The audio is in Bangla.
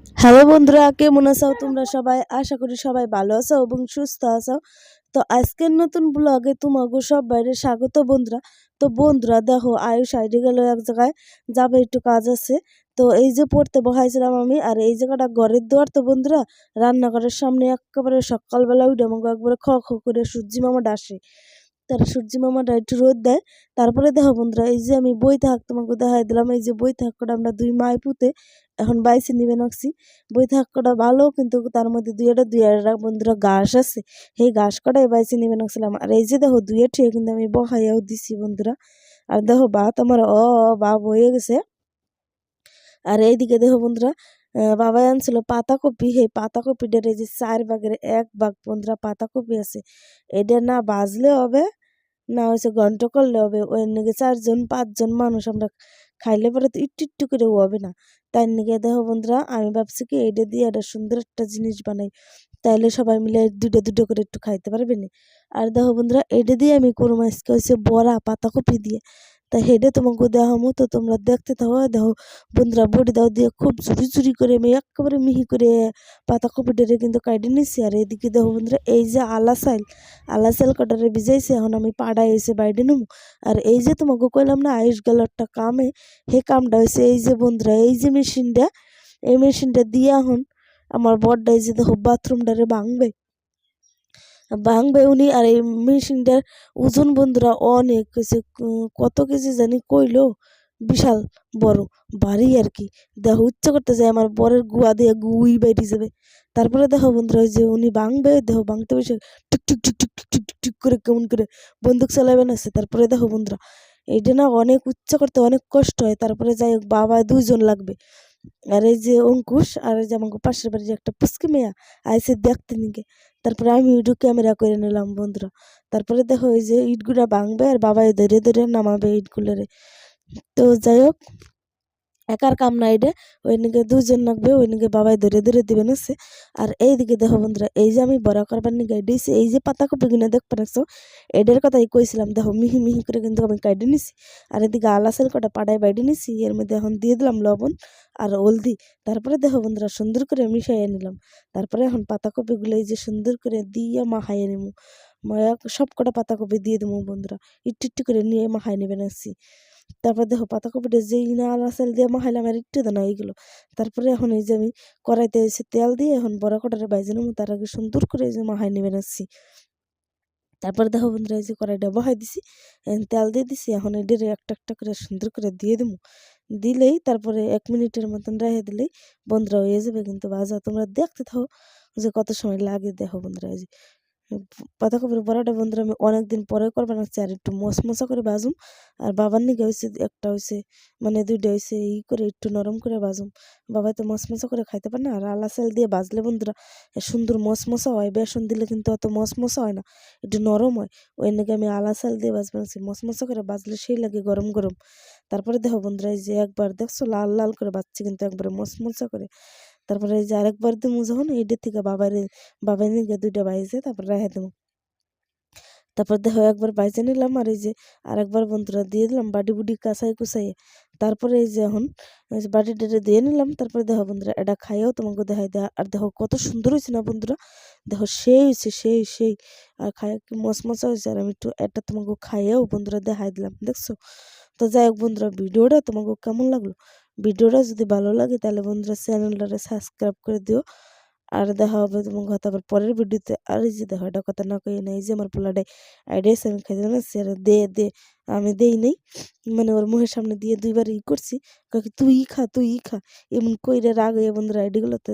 হ্যালো বন্ধুরা, কেমন আছো তোমরা সবাই? আশা করি সবাই ভালো আছো এবং সুস্থ আছো। তো আজকের নতুন ব্লগে তোমাকে সবাইরে স্বাগত বন্ধুরা। তো বন্ধুরা দেখো, আয়ুষ আইডি গেল এক জায়গায়, যাবে একটু কাজ আছে। তো এই যে পড়তে বসাইছিলাম আমি, আর এই জায়গাটা ঘরের দুয়ার। তো বন্ধুরা, রান্নাঘরের সামনে একেবারে সকালবেলা উঠে আমাকে একবারে খ খ করে সূর্যি মামা ডাসে। তার সূর্যি মামাটা একটু রোদ দেয়। তারপরে দেখো বন্ধুরা, এই যে আমি বই থাক তোমাকে দেখাই দিলাম, এই যে বই থাকটা আমরা দুই মাই পুঁতে এখন বাইছে নিবে নাকছি। বই থাকটা ভালো, কিন্তু তার মধ্যে দুই একটা বন্ধুরা ঘাস আছে, সেই ঘাস কটাই বাইছে নিবে নাকছিলাম। আর এই যে দেখো দুইয়ের ঠিক কিন্তু আমি বহাইয়াও দিছি বন্ধুরা। আর দেখো ভাত আমার বাপ হয়ে গেছে। আর এইদিকে দেখো বন্ধুরা, বাবাই আনছিল পাতাকপি। সেই পাতাকপিটার এই যে 4 ভাগের 1 ভাগ বন্ধুরা পাতাকপি আছে। এটা না বাজলে হবে, না হয়েছে ঘন্ট করলে হবে। ওই নাকি 4-5 জন মানুষ আমরা খাইলে পরে তো একটু একটু করে হবে না। তাই নাকি দেখো বন্ধুরা, আমি ভাবছি কি এটা দিয়ে একটা সুন্দর একটা জিনিস বানাই, তাইলে সবাই মিলে দুটো দুটো করে একটু খাইতে পারবে না। আর দেখো বন্ধুরা, এটা দিয়ে আমি করবো আজকে হয়েছে বড়া পাতাকপি দিয়ে। তা হেডে তোমাকে দেখামো, তো তোমরা দেখতে থাকো। দেখো বন্ধুরা, বড়ি দাও দিয়ে খুব ঝুরি ঝুরি করে আমি একেবারে মিহি করে পাতাকপিটারে কিন্তু কাটে নিচ্ছি। আর এদিকে দেখো বন্ধুরা, এই যে আলা চাল কটারে ভিজাইছে, এখন আমি পাড়ায় এসে বাইরে নেবো। আর এই যে তোমাকে কইলাম না আয়ুষ গেল একটা কামে, সেই কামটা হয়েছে এই যে বন্ধুরা, এই যে মেশিনটা, এই মেশিনটা দিয়ে এখন আমার বড়টা এই যে দেখো বাথরুমটারে ভাঙবে উনি। আর এই মেশিনটার ওজন বন্ধুরা অনেক হয়েছে, কত কেজি জানি কইলো, বিশাল বড় বাড়ি আর কি। দেখো উচ্চ করতে যায় আমার বরের গুয়া দিয়ে গুই বেরিয়ে যাবে। তারপরে দেখো বন্ধুরা, ওই যে উনি ভাঙবে, দেখো ভাঙতে বসে টুক টুক টুক টুক টুক টুক টুক করে কেমন করে বন্দুক চালাবেন আছে। তারপরে দেখো বন্ধুরা, এইটা না অনেক উচ্চ করতে অনেক কষ্ট হয়। তারপরে যাই হোক, বাবা 2 জন লাগবে। আর এই যে অঙ্কুশ, আর এই যে আমাকে পাশের বাড়ির একটা পুচকি মেয়া আইসে দেখতে নিকে। তারপরে আমি ইউটিউব ক্যামেরা করে নিলাম বন্ধুরা। তারপরে দেখো এই যে ইটগুলা ভাঙবে, আর বাবাই ধরে ধরে নামাবে ইটগুলোরে। তো যাই হোক, একার কাম না এটা, ওই নিকে 2 জন লাগবে, ওই নিকে বাবাই ধরে ধরে দিবেন আছে। আর এইদিকে দেখো বন্ধুরা, এই যে আমি বড়া করবার নিকে দিয়েছি, এই যে পাতাকপি কিনে দেখ পারছো, এটার কথাই কইছিলাম। দেখো মিহি মিহি করে কিন্তু আমি কাটে নিছি। আর এদিকে আলা সেল কটা পাড়ায় বাইডে নিছি, এর মধ্যে এখন দিয়ে দিলাম লবণ আর হলদি। তারপরে দেখো বন্ধুরা, সুন্দর করে মিশাইয়া নিলাম। তারপরে এখন পাতাকপিগুলো এই যে সুন্দর করে দিয়ে মাখাইয়া নেবো। মায়া সব কটা পাতাকপি দিয়ে দেবো বন্ধুরা, একটু একটু করে নিয়ে মাখাই নেবেন আসছি। তারপর দেখো পাতাকপিটা যেই না আলাচাল দিয়ে মাখাইলাম আর একটু দানা এইগুলো। তারপরে এখন এই যে আমি কড়াইতে এসে তেল দিয়ে এখন বড়া কটারে বাইজে নেবো, তার আগে সুন্দর করে এই যে মাখাই নেবেন আসছি। তারপরে দেখো বন্ধুরা, এই যে কড়াইটা বহাই দিছি, তেল দিয়ে দিছি, এখন এটারে একটা একটা করে সুন্দর করে দিয়ে দেবো। দিলেই তারপরে 1 মিনিটের মতন রেখে দিলেই বন্ধুরা হয়ে যাবে কিন্তু ভাজা। তোমরা দেখতে থাকো যে কত সময় লাগে। দেখো বন্ধুরা, এই যে বাঁধাকপির বড়াটা বন্ধুরা আমি অনেকদিন পরে করবা নাকছি, আর একটু মশমশা করে ভাজুম। আর বাবার নিকে হয়েছে একটা হয়েছে, মানে 2টা হয়েছে করে একটু নরম করে ভাজুম। বাবাই তো মশমশা করে খাইতে পারে না। আর আলা চাল দিয়ে ভাজলে বন্ধুরা সুন্দর মশমশা হয়, বেসন দিলে কিন্তু অত মশমশা হয় না, একটু নরম হয়। ওই নাকি আমি আলা চাল দিয়ে ভাজবো নাকছি, মশমশা করে ভাজলে সেই লাগে গরম গরম। তারপরে দেখো বন্ধুরা, এই যে একবার দেখছো লাল লাল করে ভাজছি কিন্তু একবারে মশমশা করে। তারপরে এই যে আরেকবার দিমু যখন, এইটার থেকে বাবাই নিকে 2টা বাইজে তারপরে রেখে দেবো। তারপর দেখো একবার বাইজে নিলাম, আর এই যে আরেকবার বন্ধুরা দিয়ে দিলাম বাটি বুটি কাঁচাই কুচাইয়ে। তারপরে এই যে এখন এই যে বাটি টাটি দিয়ে নিলাম। তারপরে দেখো বন্ধুরা, এটা খাইয়েও তোমাকে দেখাই দেয়। আর দেখো কত সুন্দর হয়েছে না বন্ধুরা, দেখো সেই হয়েছে সেই। আর খাইয়ে কি মশমশা হয়েছে। আর আমি একটু এটা তোমাকে খাইয়েও বন্ধুরা দেখাই দিলাম, দেখছো? তো যাই হোক বন্ধুরা, ভিডিওটা তোমাকে কেমন লাগলো? ভিডিওটা যদি ভালো লাগে তাহলে বন্ধুরা চ্যানেলটারে সাবস্ক্রাইব করে দিও। আর দেখা হবে তোমার কথা আবার পরের ভিডিওতে। আর এই যে দেখো, এটা কথা না কই না, এই যে আমার পোলাটাই আইডিয়াস আমি খাইতে না সে দে আমি দেই নেই, মানে ওর মুখের সামনে দিয়ে 2বার করছি, কাকি তুই খা এমন কইরে রাগ হয়ে বন্ধুরা আইডিগুলোতে